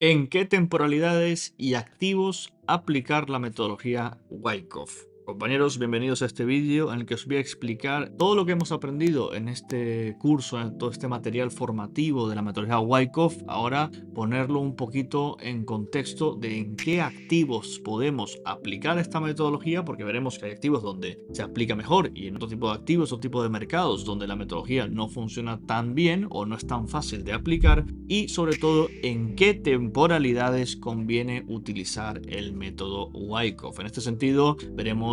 ¿En qué temporalidades y activos aplicar la metodología Wyckoff? Compañeros, bienvenidos a este vídeo en el que os voy a explicar todo lo que hemos aprendido en este curso, en todo este material formativo de la metodología Wyckoff. Ahora ponerlo un poquito en contexto de en qué activos podemos aplicar esta metodología, porque veremos que hay activos donde se aplica mejor y en otro tipo de activos o tipo de mercados donde la metodología no funciona tan bien o no es tan fácil de aplicar, y sobre todo en qué temporalidades conviene utilizar el método Wyckoff. En este sentido veremos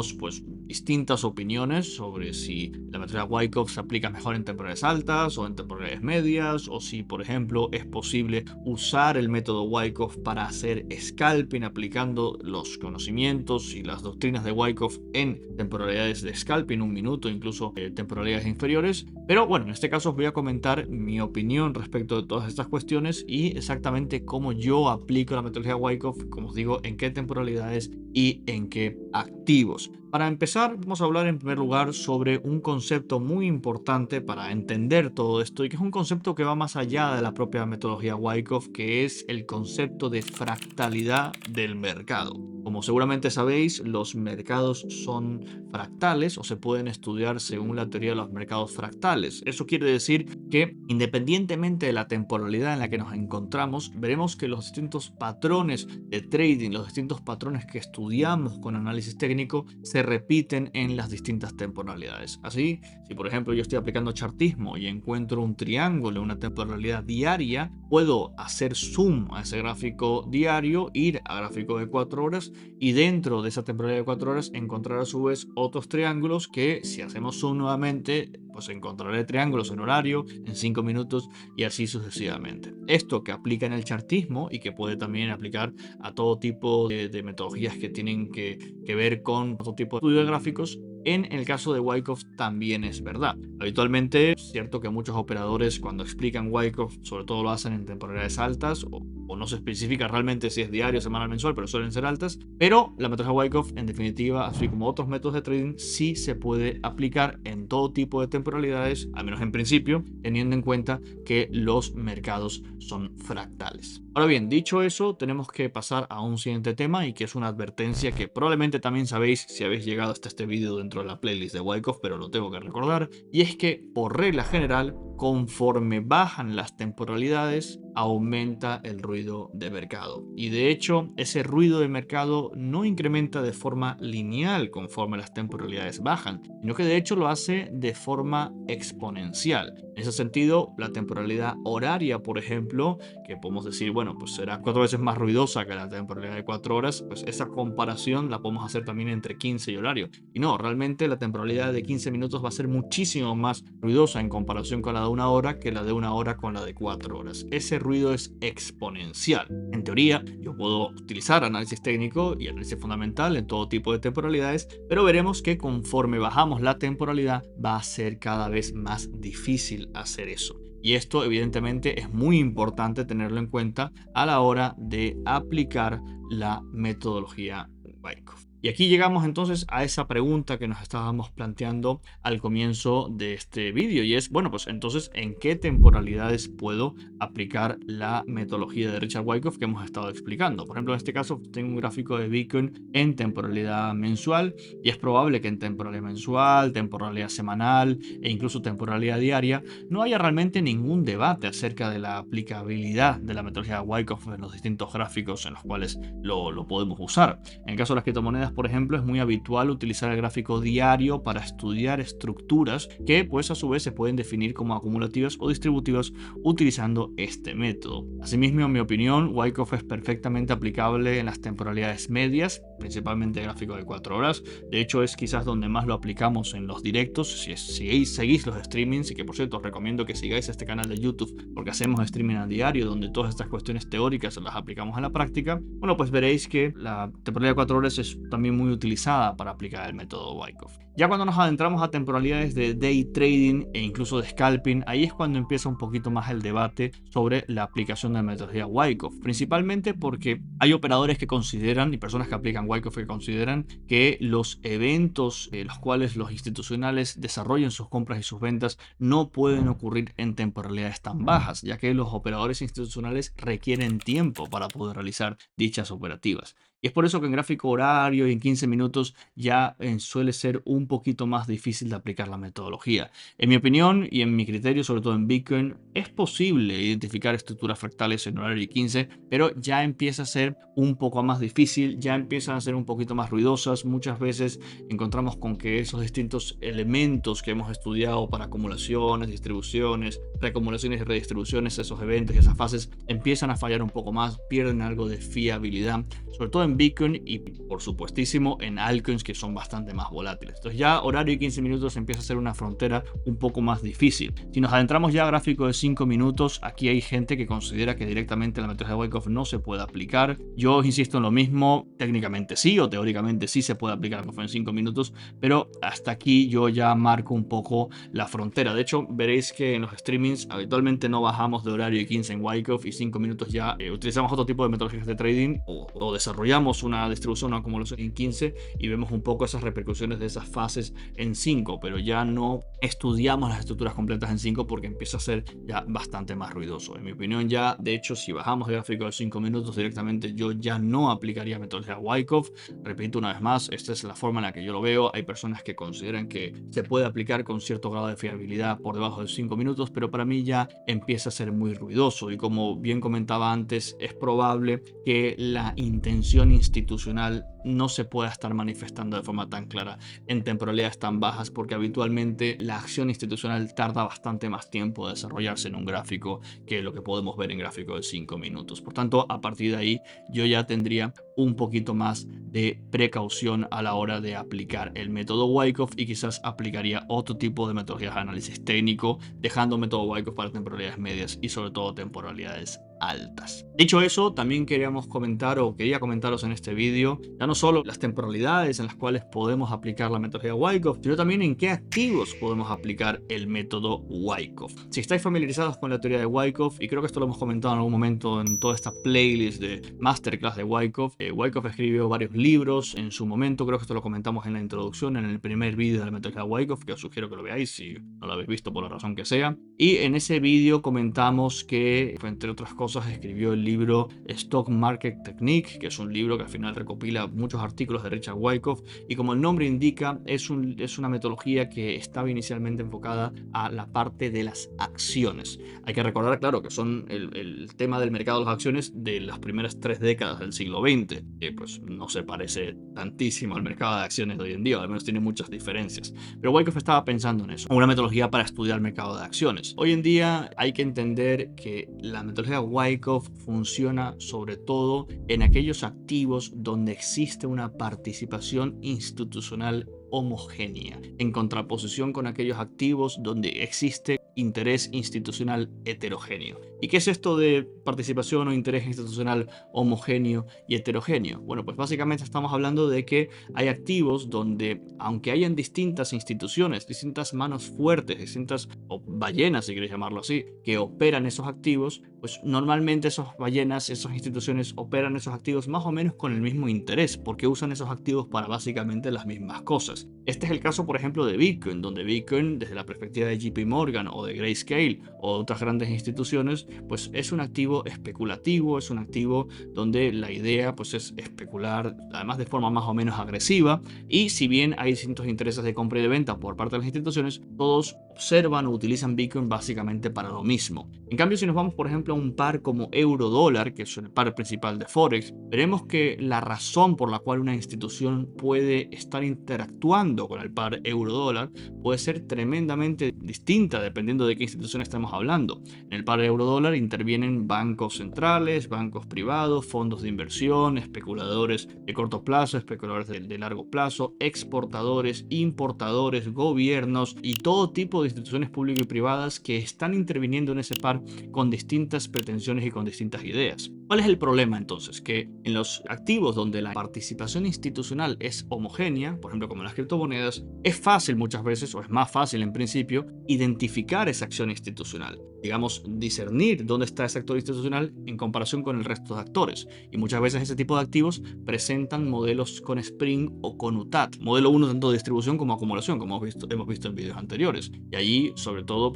distintas opiniones sobre si la metodología Wyckoff se aplica mejor en temporalidades altas o en temporalidades medias, o si por ejemplo es posible usar el método Wyckoff para hacer scalping aplicando los conocimientos y las doctrinas de Wyckoff en temporalidades de scalping, un minuto, incluso temporalidades inferiores. Pero bueno, en este caso os voy a comentar mi opinión respecto de todas estas cuestiones y exactamente cómo yo aplico la metodología Wyckoff, como os digo, en qué temporalidades y en qué activos. Para empezar, vamos a hablar en primer lugar sobre un concepto muy importante para entender todo esto, y que es un concepto que va más allá de la propia metodología Wyckoff, que es el concepto de fractalidad del mercado. Como seguramente sabéis, los mercados son fractales o se pueden estudiar según la teoría de los mercados fractales. Eso quiere decir que independientemente de la temporalidad en la que nos encontramos, veremos que los distintos patrones de trading, los distintos patrones que estudiamos con análisis técnico, se repiten en las distintas temporalidades. Así, si por ejemplo yo estoy aplicando chartismo y encuentro un triángulo en una temporalidad diaria, puedo hacer zoom a ese gráfico diario, ir a gráfico de 4 horas y dentro de esa temporalidad de 4 horas encontrar a su vez otros triángulos que, si hacemos zoom nuevamente, pues encontraré triángulos en horario, en 5 minutos y así sucesivamente. Esto que aplica en el chartismo y que puede también aplicar a todo tipo de metodologías que tienen que ver con otro tipo de estudio de gráficos, en el caso de Wyckoff también es verdad. Habitualmente es cierto que muchos operadores, cuando explican Wyckoff, sobre todo lo hacen en temporalidades altas o no se especifica realmente si es diario, semanal, mensual, pero suelen ser altas. Pero la metodología Wyckoff, en definitiva, así como otros métodos de trading, sí se puede aplicar en todo tipo de temporalidades, al menos en principio, teniendo en cuenta que los mercados son fractales. Ahora bien, dicho eso, tenemos que pasar a un siguiente tema, y que es una advertencia que probablemente también sabéis si habéis llegado hasta este vídeo dentro de la playlist de Wyckoff, pero lo tengo que recordar, y es que por regla general, conforme bajan las temporalidades, aumenta el ruido de mercado. Y de hecho, ese ruido de mercado no incrementa de forma lineal conforme las temporalidades bajan, sino que de hecho lo hace de forma exponencial. En ese sentido, la temporalidad horaria, por ejemplo, que podemos decir, bueno, pues será 4 veces más ruidosa que la temporalidad de 4 horas, pues esa comparación la podemos hacer también entre 15 y horario. Y no, realmente la temporalidad de 15 minutos va a ser muchísimo más ruidosa en comparación con la de 1 hora que la de 1 hora con la de 4 horas. Ese ruido es exponencial. En teoría, yo puedo utilizar análisis técnico y análisis fundamental en todo tipo de temporalidades, pero veremos que conforme bajamos la temporalidad va a ser cada vez más difícil hacer eso. Y esto evidentemente es muy importante tenerlo en cuenta a la hora de aplicar la metodología Wyckoff. Y aquí llegamos entonces a esa pregunta que nos estábamos planteando al comienzo de este vídeo, y es, bueno, pues entonces, ¿en qué temporalidades puedo aplicar la metodología de Richard Wyckoff que hemos estado explicando? Por ejemplo, en este caso tengo un gráfico de Bitcoin en temporalidad mensual, y es probable que en temporalidad mensual, temporalidad semanal e incluso temporalidad diaria no haya realmente ningún debate acerca de la aplicabilidad de la metodología Wyckoff en los distintos gráficos en los cuales lo podemos usar. En el caso de las criptomonedas, por ejemplo, es muy habitual utilizar el gráfico diario para estudiar estructuras que, pues, a su vez se pueden definir como acumulativas o distributivas utilizando este método. Asimismo, en mi opinión, Wyckoff es perfectamente aplicable en las temporalidades medias, principalmente el gráfico de 4 horas. De hecho, es quizás donde más lo aplicamos en los directos. Si seguís los streamings, y que por cierto os recomiendo que sigáis este canal de YouTube porque hacemos streaming a diario donde todas estas cuestiones teóricas las aplicamos a la práctica, bueno, pues veréis que la temporalidad de 4 horas es también también muy utilizada para aplicar el método Wyckoff. Ya cuando nos adentramos a temporalidades de day trading e incluso de scalping, ahí es cuando empieza un poquito más el debate sobre la aplicación de la metodología Wyckoff, principalmente porque hay operadores que consideran y personas que aplican Wyckoff que consideran que los eventos en los cuales los institucionales desarrollen sus compras y sus ventas no pueden ocurrir en temporalidades tan bajas, ya que los operadores institucionales requieren tiempo para poder realizar dichas operativas. Y es por eso que en gráfico horario y en 15 minutos ya suele ser un poquito más difícil de aplicar la metodología. En mi opinión y en mi criterio, sobre todo en Bitcoin, es posible identificar estructuras fractales en horario y 15, pero ya empieza a ser un poco más difícil, ya empiezan a ser un poquito más ruidosas. Muchas veces encontramos con que esos distintos elementos que hemos estudiado para acumulaciones, distribuciones, reacumulaciones y redistribuciones, esos eventos y esas fases empiezan a fallar un poco más, pierden algo de fiabilidad, sobre todo en Bitcoin y por supuestísimo en altcoins que son bastante más volátiles. Entonces ya horario y 15 minutos empieza a ser una frontera un poco más difícil. Si nos adentramos ya a gráfico de 5 minutos, aquí hay gente que considera que directamente la metodología de Wyckoff no se puede aplicar. Yo insisto en lo mismo, técnicamente sí o teóricamente sí se puede aplicar en 5 minutos, pero hasta aquí yo ya marco un poco la frontera. De hecho, veréis que en los streamings habitualmente no bajamos de horario y 15 en Wyckoff y 5 minutos ya utilizamos otro tipo de metodologías de trading o desarrollamos una distribución o acumulación en 15 y vemos un poco esas repercusiones de esas fases en 5, pero ya no estudiamos las estructuras completas en 5 porque empieza a ser ya bastante más ruidoso. En mi opinión ya, de hecho, si bajamos el gráfico de 5 minutos directamente, yo ya no aplicaría metodología Wyckoff. Repito una vez más, esta es la forma en la que yo lo veo. Hay personas que consideran que se puede aplicar con cierto grado de fiabilidad por debajo de 5 minutos, pero para mí ya empieza a ser muy ruidoso y como bien comentaba antes, es probable que la intención institucional no se pueda estar manifestando de forma tan clara en temporalidades tan bajas porque habitualmente la acción institucional tarda bastante más tiempo de desarrollarse en un gráfico que lo que podemos ver en gráfico de 5 minutos. Por tanto, a partir de ahí yo ya tendría un poquito más de precaución a la hora de aplicar el método Wyckoff y quizás aplicaría otro tipo de metodologías de análisis técnico, dejando el método Wyckoff para temporalidades medias y sobre todo temporalidades altas. Dicho eso, también quería comentaros en este vídeo ya no solo las temporalidades en las cuales podemos aplicar la metodología Wyckoff, sino también en qué activos podemos aplicar el método Wyckoff. Si estáis familiarizados con la teoría de Wyckoff, y creo que esto lo hemos comentado en algún momento en toda esta playlist de masterclass de Wyckoff, Wyckoff escribió varios libros en su momento, creo que esto lo comentamos en la introducción, en el primer vídeo de la metodología Wyckoff, que os sugiero que lo veáis si no lo habéis visto por la razón que sea. Y en ese vídeo comentamos que, entre otras cosas, escribió el libro Stock Market Technique, que es un libro que al final recopila muchos artículos de Richard Wyckoff y como el nombre indica es una metodología que estaba inicialmente enfocada a la parte de las acciones. Hay que recordar, claro, que son el tema del mercado de las acciones de las primeras 3 décadas del siglo XX, que pues no se parece tantísimo al mercado de acciones de hoy en día, al menos tiene muchas diferencias. Pero Wyckoff estaba pensando en eso, una metodología para estudiar el mercado de acciones. Hoy en día hay que entender que la metodología Wyckoff funciona sobre todo en aquellos activos donde existe una participación institucional homogénea, en contraposición con aquellos activos donde existe interés institucional heterogéneo. ¿Y qué es esto de participación o interés institucional homogéneo y heterogéneo? Bueno, pues básicamente estamos hablando de que hay activos donde, aunque hayan distintas instituciones, distintas manos fuertes, distintas o ballenas, si queréis llamarlo así, que operan esos activos, pues normalmente esos ballenas, esas instituciones operan esos activos más o menos con el mismo interés, porque usan esos activos para básicamente las mismas cosas. Este es el caso, por ejemplo, de Bitcoin, donde Bitcoin, desde la perspectiva de JP Morgan o de Grayscale o de otras grandes instituciones, pues es un activo especulativo, es un activo donde la idea pues es especular, además de forma más o menos agresiva, y si bien hay distintos intereses de compra y de venta por parte de las instituciones, todos observan o utilizan Bitcoin básicamente para lo mismo. En cambio, si nos vamos, por ejemplo, a un par como euro-dólar, que es el par principal de Forex, veremos que la razón por la cual una institución puede estar interactuando con el par euro-dólar puede ser tremendamente distinta dependiendo de qué institución estamos hablando. En el par euro-dólar intervienen bancos centrales, bancos privados, fondos de inversión, especuladores de corto plazo, especuladores de largo plazo, exportadores, importadores, gobiernos y todo tipo de instituciones públicas y privadas que están interviniendo en ese par con distintas pretensiones y con distintas ideas. ¿Cuál es el problema entonces? Que en los activos donde la participación institucional es homogénea, por ejemplo como en las criptomonedas, es fácil muchas veces, o es más fácil en principio, identificar esa acción institucional. Digamos, discernir dónde está ese actor institucional en comparación con el resto de actores. Y muchas veces ese tipo de activos presentan modelos con Spring o con UTAT. Modelo uno tanto de distribución como acumulación, como hemos visto en vídeos anteriores. Y allí, sobre todo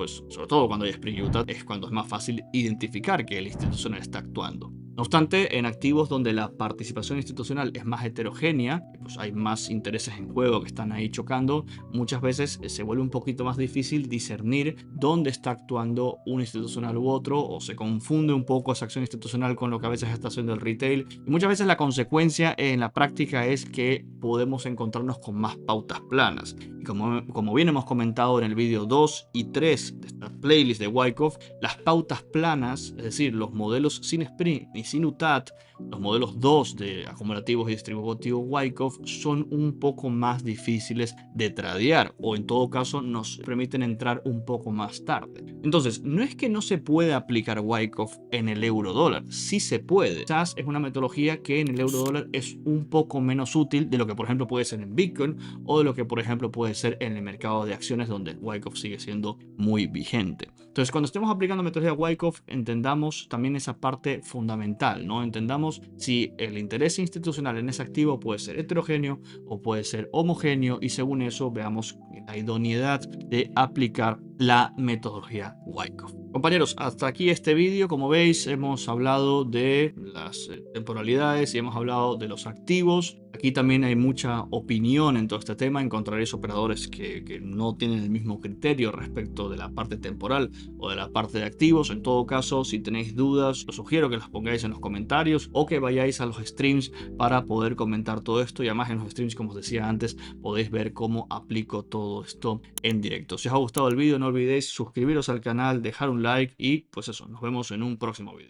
cuando hay Spring y UTAT, es cuando es más fácil identificar que el institucional está actuando. No obstante, en activos donde la participación institucional es más heterogénea, pues hay más intereses en juego que están ahí chocando, muchas veces se vuelve un poquito más difícil discernir dónde está actuando un institucional u otro, o se confunde un poco esa acción institucional con lo que a veces está haciendo el retail. Y muchas veces la consecuencia en la práctica es que podemos encontrarnos con más pautas planas. Y como bien hemos comentado en el vídeo 2 y 3 de esta playlist de Wyckoff, las pautas planas, es decir, los modelos sin Spring y sin UTAT, los modelos 2 de acumulativos y distributivos Wyckoff, son un poco más difíciles de tradear, o en todo caso nos permiten entrar un poco más tarde. Entonces, no es que no se pueda aplicar Wyckoff en el euro dólar, sí se puede. Quizás es una metodología que en el euro dólar es un poco menos útil de lo que por ejemplo puede ser en Bitcoin, o de lo que por ejemplo puede ser en el mercado de acciones, donde Wyckoff sigue siendo muy vigente. Entonces, cuando estemos aplicando metodología Wyckoff, entendamos también esa parte fundamental, ¿no? Entendamos si el interés institucional en ese activo puede ser heterogéneo o puede ser homogéneo, y según eso veamos la idoneidad de aplicar la metodología Wyckoff. Compañeros, hasta aquí este vídeo. Como veis, hemos hablado de las temporalidades y hemos hablado de los activos. Aquí también hay mucha opinión en todo este tema. Encontraréis operadores que no tienen el mismo criterio respecto de la parte temporal o de la parte de activos. En todo caso, si tenéis dudas, os sugiero que las pongáis en los comentarios o que vayáis a los streams para poder comentar todo esto. Y además en los streams, como os decía antes, podéis ver cómo aplico todo esto en directo. Si os ha gustado el vídeo, no olvidéis suscribiros al canal, dejar un like y pues eso, nos vemos en un próximo vídeo.